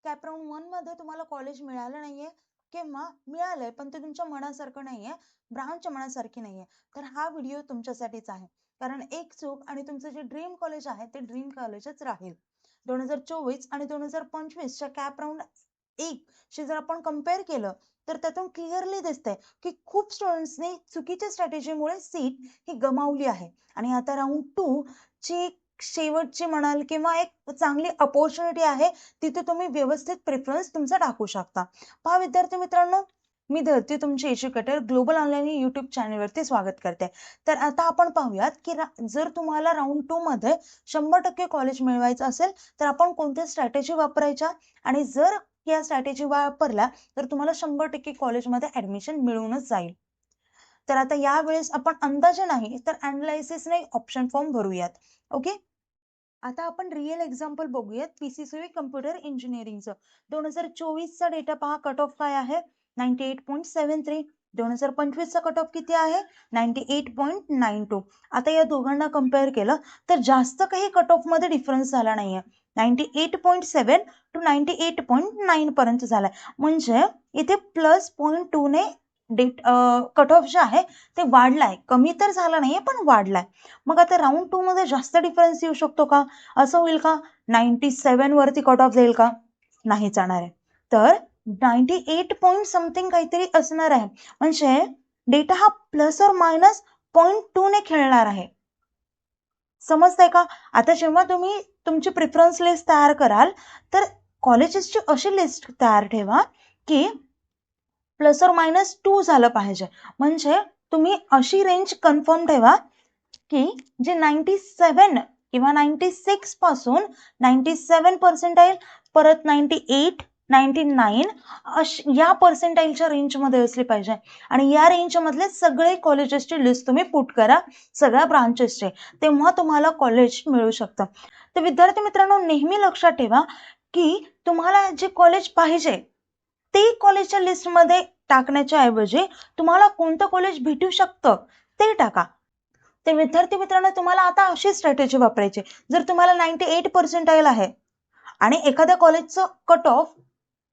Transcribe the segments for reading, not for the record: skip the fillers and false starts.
Cap round 1 मध्ये तुम्हाला college मिळालं नाहीये किंवा मिळालंय पण ते तुमच्या मनासारखं नाहीये, ब्रांचच्या मनासारखी नाहीये, तर हा व्हिडिओ तुमच्यासाठीच आहे. कारण एक चूक आणि तुमचं जे ड्रीम कॉलेज आहे ते ड्रीम कॉलेजच राहील. 2024 आणि 2025 च्या कॅप राऊंड 1 शी जर आपण कंपेअर केलं तर त्यातून क्लिअरली दिसतंय की खूप स्टुडंट्सनी चुकीच्या स्ट्रॅटेजीमुळे सीट ही गमावली आहे आणि आता राऊंड 2 ची शेवटची म्हणाल किंवा एक चांगली अपॉर्च्युनिटी आहे, तिथे तुम्ही व्यवस्थित प्रेफरन्स तुमचा टाकू शकता. पहा विद्यार्थी मित्रांनो, मी धरती तुमची एज्युकेटर ग्लोबल ऑनलाईन युट्यूब चॅनलवरती स्वागत करते. तर आता आपण पाहूयात की जर तुम्हाला राऊंड 2 मध्ये 100% कॉलेज मिळवायचं असेल तर आपण कोणत्या स्ट्रॅटेजी वापरायच्या आणि जर या स्ट्रॅटेजी वापरल्या तर तुम्हाला 100% कॉलेजमध्ये ऍडमिशन मिळूनच जाईल. तर आता यावेळेस आपण अंदाजे नाही तर अनालिसिसने ऑप्शन फॉर्म भरूयात. ओके, आता आपण रिअल एक्झाम्पल बघूयात पीसीसीबी कम्प्युटर इंजिनिअरिंगचं. 2024 चा डेटा पहा, कट ऑफ काय आहे 98.73. 2025 चा कट ऑफ किती आहे 98.92. आता या दोघांना कंपेअर केलं तर जास्त काही कट ऑफ मध्ये डिफरन्स झाला नाहीये. 98.7 टू 98.9 पर्यंत झालाय, म्हणजे इथे +0.2 ने कट ऑफ जे आहे ते वाढलाय, कमी तर झाला नाहीये पण वाढलाय. मग आता राऊंड 2 मध्ये जास्त डिफरन्स येऊ शकतो का? असं होईल का 97 वरती कट ऑफ जाईल का? नाही जाणार आहे. तर 98 पॉइंट समथिंग काहीतरी असणार आहे, म्हणजे डेटा हा प्लस और मायनस 0.2 ने खेळणार आहे. समजतंय का? आता जेव्हा तुम्ही तुमची प्रेफरन्स लिस्ट तयार कराल तर कॉलेजेसची अशी लिस्ट तयार ठेवा की +or-2 झालं पाहिजे, म्हणजे तुम्ही अशी रेंज कन्फर्म ठेवा की जे 97 किंवा 96 पासून 97 पर्सेंटाईल, परत 98, 99 या पर्सेंटाईलच्या रेंजमध्ये असली पाहिजे. आणि या रेंज मधले सगळे कॉलेजेसची लिस्ट तुम्ही पुट करा, सगळ्या ब्रांचेसचे, तेव्हा तुम्हाला कॉलेज मिळू शकतं. तर विद्यार्थी मित्रांनो, नेहमी लक्षात ठेवा की तुम्हाला जे कॉलेज पाहिजे ते कॉलेजच्या लिस्टमध्ये टाकण्याच्या ऐवजी तुम्हाला कोणतं कॉलेज भेटू शकतं ते टाका. ते विद्यार्थी मित्रांनो, तुम्हाला आता अशी स्ट्रॅटेजी वापरायची. जर तुम्हाला 98 पर्सेंटाईल आहे आणि एखाद्या कॉलेजचं कट ऑफ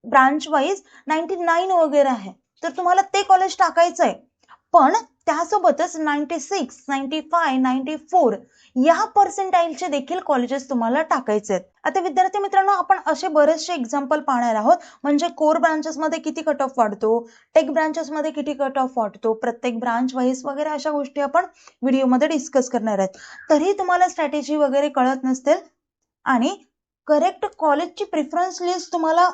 ब्रांच वाईज 99 वगैरे आहे तर तुम्हाला ते कॉलेज टाकायचंय, पण त्यासोबतच 96, 95, 94 या पर्सेंटाईलचे देखील कॉलेजेस तुम्हाला टाकायचे आहेत. आता विद्यार्थी मित्रांनो, आपण असे बरेचसे एक्झाम्पल पाहणार आहोत, म्हणजे कोर ब्रांचेस मध्ये किती कट ऑफ वाढतो, टेक ब्रांचेस मध्ये किती कट ऑफ वाढतो, प्रत्येक ब्रांच वाईज वगैरे अशा गोष्टी आपण व्हिडिओमध्ये डिस्कस करणार आहेत. तरी तुम्हाला स्ट्रॅटेजी वगैरे कळत नसतील आणि करेक्ट कॉलेजची प्रेफरन्स लिस्ट तुम्हाला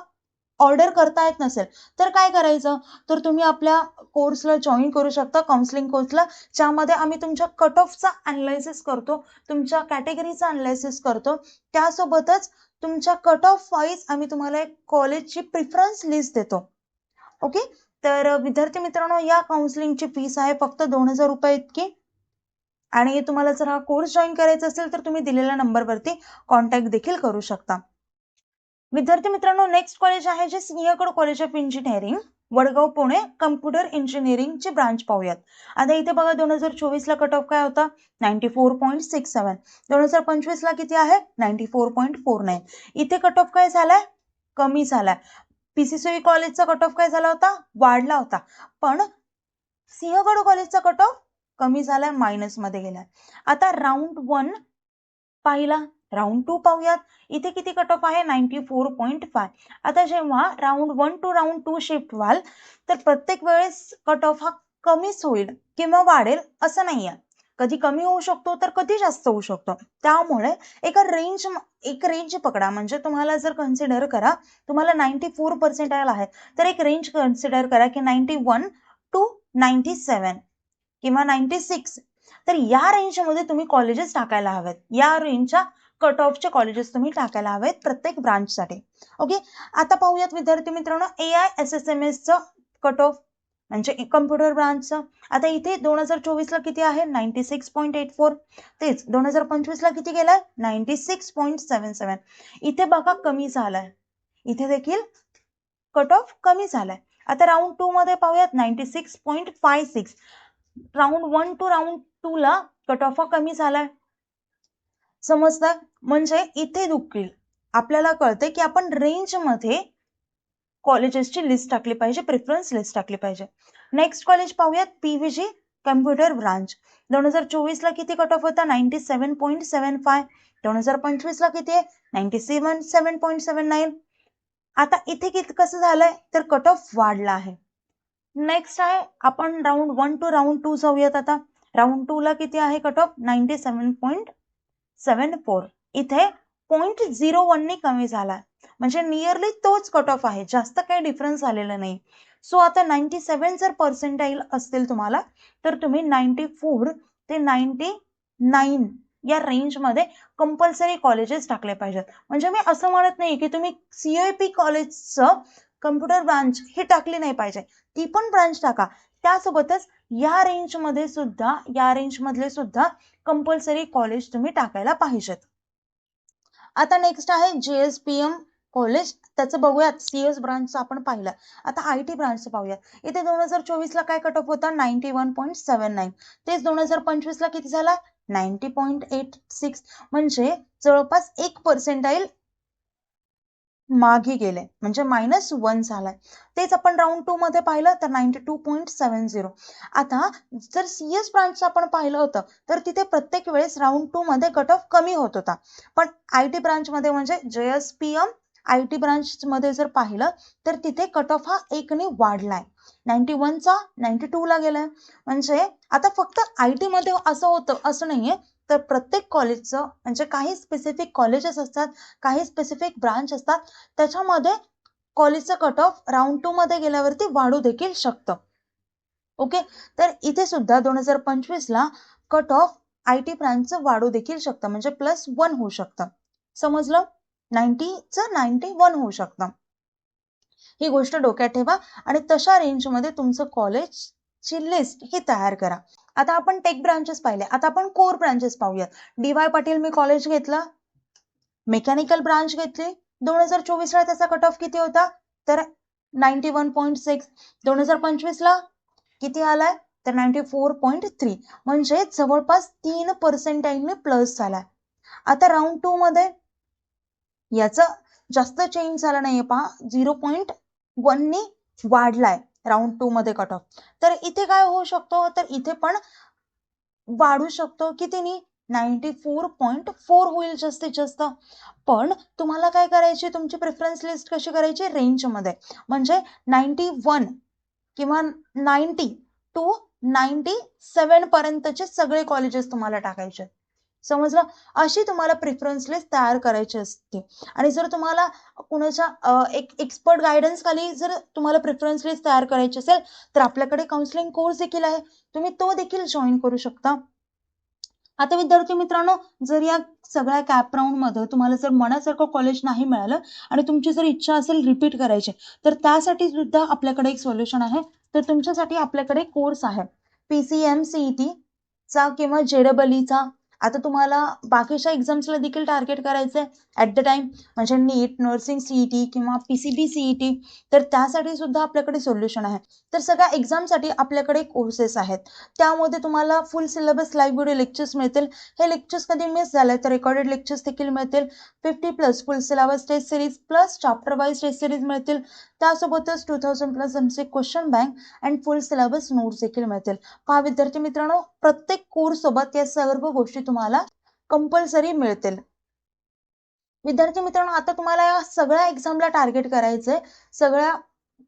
ऑर्डर करता येत नसेल तर काय करायचं, तर तुम्ही आपल्या कोर्सला जॉईन करू शकता, काउन्सिलिंग कोर्सला, ज्यामध्ये आम्ही तुमच्या कट ऑफचा अनालिसिस करतो, तुमच्या कॅटेगरीचा अनालिसिस करतो, त्यासोबतच तुमच्या कट ऑफ वाईज आम्ही तुम्हाला एक कॉलेजची प्रेफरन्स लिस्ट देतो. ओके, तर विद्यार्थी मित्रांनो, या काउन्सिलिंगची फीस आहे फक्त 2000 रुपये इतकी. आणि तुम्हाला जर हा कोर्स जॉईन करायचा असेल तर तुम्ही दिलेल्या नंबरवरती कॉन्टॅक्ट देखील करू शकता. विद्यार्थी मित्रांनो, नेक्स्ट कॉलेज आहे जे Sinhagad college of engineering, Vadgaon Pune, computer इंजिनिअरिंगची ब्रांच पाहूयात. आता इथे बघा 2024 ला कट ऑफ काय होता 94.67. 2025 ला किती आहे 94.49. इथे कट ऑफ काय झालाय, कमी झालाय. पीसीसीबी कॉलेजचा कट ऑफ काय झाला होता, वाढला होता, पण सिंहगड कॉलेजचा कट ऑफ कमी झालाय, मायनस मध्ये गेलाय. आता राऊंड 1 पाहिला, राऊंड 2 पाहूयात. इथे किती कट ऑफ आहे 94.5. आता जेव्हा राऊंड 1 टू राऊंड 2 शिफ्ट व्हाल तर प्रत्येक वेळेस कट ऑफ हा कमीच होईल किंवा वाढेल असं नाहीये, कधी कमी होऊ शकतो तर कधी जास्त होऊ शकतो. त्यामुळे एक रेंज पकडा, म्हणजे तुम्हाला जर कन्सिडर करा तुम्हाला 94 पर्सेंटाईल आहे तर एक रेंज कन्सिडर करा की 91 टू 97 किंवा 96. तर या रेंजमध्ये तुम्ही कॉलेजेस टाकायला हवेत, या रेंजच्या कट ऑफचे कॉलेजेस तुम्ही टाकायला हवेत प्रत्येक ब्रांचसाठी. ओके, आता पाहूयात विद्यार्थी मित्रांनो AISSMS चं कट ऑफ, म्हणजे कम्प्युटर ब्रांचचं. आता इथे 2024 ला किती आहे 96.84. तेच 2025 ला किती गेलाय 96.77. इथे बघा कमी झालाय, इथे देखील कट ऑफ कमी झालाय. आता राऊंड 2 मध्ये पाहूयात 96.56. राऊंड 1 टू राऊंड 2 ला कट ऑफ कमी झालाय, समजतं, म्हणजे इथे दुखील आपल्याला कळते की आपण रेंजमध्ये कॉलेजेसची लिस्ट टाकली पाहिजे, प्रेफरन्स लिस्ट टाकली पाहिजे. नेक्स्ट कॉलेज पाहूयात, PVG कम्प्युटर ब्रांच. 2024 ला किती कट ऑफ होता? 97.75. 2025 ला किती आहे? 97.79. आता इथे किती कसं झालंय तर कट ऑफ वाढला आहे. नेक्स्ट आहे आपण राऊंड 1 टू राऊंड 2 जाऊयात. आता राऊंड 2 ला किती आहे कट ऑफ? 97.74. इथे 0.01 ने कमी झाला, म्हणजे नियरली तोच कट ऑफ आहे, जास्त काही डिफरन्स झालेला नाही. सो आता 97 जर पर्सेंटाईल असतील तुम्हाला तर तुम्ही 94 ते 99 या रेंजमध्ये कंपल्सरी कॉलेजेस टाकले पाहिजेत. म्हणजे मी असं म्हणत नाही की तुम्ही CIP कॉलेजचं कम्प्युटर ब्रांच ही टाकली नाही पाहिजे, ती पण ब्रांच टाका. त्यासोबतच या रेंजमध्ये सुद्धा, या रेंजमधले सुद्धा कंपल्सरी कॉलेज तुम्ही टाकायला पाहिजेत. आता नेक्स्ट आहे JSPM कॉलेज. त्याचं बघूयात. CS ब्रांचचं आपण पाहिलं. आता IT ब्रांचचं पाहूया. इथे 2024 ला काय कट ऑफ होता? 91.79. तेच 2025 ला किती झाला? 90.86. म्हणजे जवळपास 1 पर्सेंटाईल मागे गेले, म्हणजे -1 झालाय. तेच आपण राऊंड 2 मध्ये पाहिलं तर 92.70. आता जर CS ब्रांचचं आपण पाहिलं होतं तर तिथे प्रत्येक वेळेस राऊंड 2 मध्ये कट ऑफ कमी होत होता, पण IT ब्रांच मध्ये म्हणजे JSPM IT ब्रांच मध्ये जर पाहिलं तर तिथे कट ऑफ हा 1 ने वाढलाय. 91 चा 92 ला गेलाय. म्हणजे आता फक्त IT मध्ये असं होतं असं नाहीये, तर प्रत्येक कॉलेजचं म्हणजे काही स्पेसिफिक कॉलेजेस असतात, काही स्पेसिफिक ब्रांच असतात, त्याच्यामध्ये कॉलेजचं कट ऑफ राऊंड 2 मध्ये गेल्यावरती वाढू देखील शकतं. ओके, तर इथे सुद्धा 2025 ला कट ऑफ IT ब्रांचचं वाढू देखील शकतं, म्हणजे +1 होऊ शकतं. समजलं? 90चं 91 होऊ शकतं. ही गोष्ट डोक्यात ठेवा आणि तशा रेंजमध्ये तुमचं कॉलेजची लिस्ट ही तयार करा. आता आपण टेक ब्रांचेस पाहिले, आता आपण कोर ब्रांचेस पाहूया. DY पाटील मी कॉलेज घेतलं, मेकॅनिकल ब्रांच घेतली. 2024 ला त्याचा कट ऑफ किती होता? तर 91.6. 2025 ला किती आलाय? तर 94.3. म्हणजे जवळपास 3 पर्सेंटाईलने प्लस झालाय. आता राऊंड 2 मध्ये याचा जास्त चेंज झाला नाहीये, पहा 0.1 ने वाढलाय राऊंड 2 मध्ये कट ऑफ. तर इथे काय होऊ शकतो? तर इथे पण वाढू शकतो. कितीनी? 94.4 होईल जास्तीत जास्त. पण तुम्हाला काय करायची? तुमची प्रेफरन्स लिस्ट कशी करायची? रेंजमध्ये, म्हणजे 91 किंवा 90 टू 97 पर्यंतचे सगळे कॉलेजेस तुम्हाला टाकायचे. समजलं? अशी तुम्हाला प्रेफरन्स लिस्ट तयार करायची असते. आणि जर तुम्हाला कुणाच्या एक एक्सपर्ट गायडन्स खाली जर तुम्हाला प्रेफरन्स लिस्ट तयार करायची असेल तर आपल्याकडे काउन्सिलिंग कोर्स देखील आहे, तुम्ही तो देखील जॉईन करू शकता. आता विद्यार्थी मित्रांनो, जर या सगळ्या कॅप राऊंड मध्ये तुम्हाला जर मनासारखं कॉलेज नाही मिळालं आणि तुमची जर इच्छा असेल रिपीट करायची, तर त्यासाठी सुद्धा आपल्याकडे एक सोल्युशन आहे. तर तुमच्यासाठी आपल्याकडे कोर्स आहे PCMCET चा किंवा JEE चा. आता तुम्हाला बाकीच्या एक्झाम्सला देखील टार्गेट करायचंय ऍट द टाइम, म्हणजे नीट, नर्सिंग CET किंवा PCB CET, तर त्यासाठी सुद्धा आपल्याकडे सोल्युशन आहे. तर सगळ्या एक्झामसाठी आपल्याकडे कोर्सेस आहेत. त्यामध्ये तुम्हाला फुल सिलेबस लाईव्ह व्हिडिओ लेक्चर्स मिळतील. हे लेक्चर्स कधी मिस झाले तर रेकॉर्डेड लेक्चर्स देखील मिळतील. 50+ full syllabus test series plus chapter wise test series मिळतील. त्यासोबतच 2000+ MCQ question bank and full syllabus notes देखील मिळतील. पहा विद्यार्थी मित्रांनो, प्रत्येक कोर्स सोबत या सर्व गोष्टी तुम्हाला कंपल्सरी मिळतील. विद्यार्थी मित्रांनो, आता तुम्हाला या सगळ्या एक्झामला टार्गेट करायचंय, सगळ्या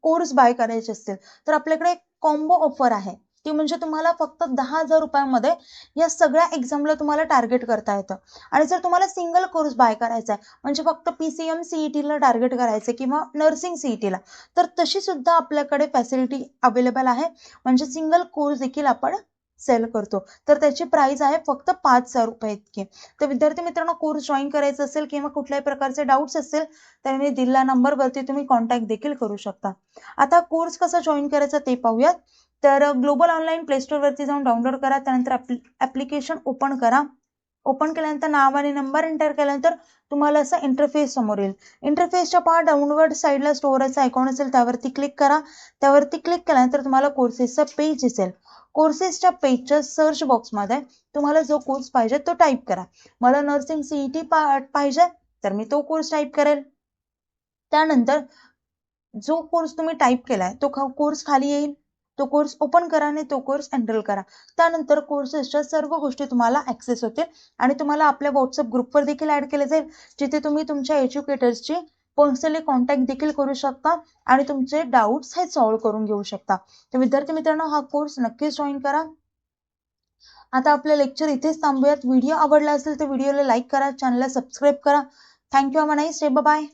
कोर्स बाय करायचे असतील तर आपल्याकडे कॉम्बो ऑफर आहे. ती म्हणजे तुम्हाला फक्त 10,000 रुपयामध्ये या सगळ्या एक्झामला तुम्हाला टार्गेट करता येतं. आणि जर तुम्हाला सिंगल कोर्स बाय करायचा आहे, म्हणजे फक्त PCM CET ला टार्गेट करायचं किंवा नर्सिंग CET ला, तर तशी सुद्धा आपल्याकडे फॅसिलिटी अवेलेबल आहे. म्हणजे सिंगल कोर्स देखील आपण सेल करतो, तर त्याची प्राइस आहे फक्त 5,000 रुपये इतकी. तर विद्यार्थी मित्रांनो, कोर्स जॉईन करायचा असेल किंवा कुठल्याही प्रकारचे डाऊट्स असतील तर मी दिलेल्या नंबरवरती तुम्ही कॉन्टॅक्ट देखील करू शकता. आता कोर्स कसा जॉईन करायचा ते पाहूयात. तर ग्लोबल ऑनलाईन प्ले स्टोर वरती जाऊन डाउनलोड करा. त्यानंतर ऍप्लिकेशन ओपन करा. ओपन केल्यानंतर नाव आणि नंबर एंटर केल्यानंतर तुम्हाला असं इंटरफेस समोर येईल. इंटरफेसच्या पहा डाउनवर्ड साईडला स्टोअरचा आयकॉन असेल, त्यावरती क्लिक करा. त्यावरती क्लिक केल्यानंतर तुम्हाला कोर्सेसचा पेज दिसेल. कोर्सेसच्या पेजच्या सर्च बॉक्समध्ये तुम्हाला जो कोर्स पाहिजे तो टाईप करा. मला नर्सिंग CET पाहिजे तर मी तो कोर्स टाईप करेल. त्यानंतर जो कोर्स तुम्ही टाईप केलाय तो कोर्स खाली येईल. तो कोर्स ओपन करा आणि तो कोर्स एनरोल करा. त्यानंतर कोर्सेसच्या सर्व गोष्टी तुम्हाला ऍक्सेस होतील आणि तुम्हाला आपल्या व्हॉट्सअप ग्रुपवर देखील ऍड केले जाईल, जिथे तुम्ही तुमच्या एज्युकेटर्सची पर्सनली कॉन्टॅक्ट देखील करू शकता आणि तुमचे डाऊट्स हे सॉल्व्ह करून घेऊ शकता. तर विद्यार्थी मित्रांनो, हा कोर्स नक्कीच जॉईन करा. आता आपलं लेक्चर इथेच थांबूयात. व्हिडिओ आवडला असेल तर व्हिडिओला लाईक करा, चॅनलला सबस्क्राईब करा. Thank you. Have a nice day. Bye.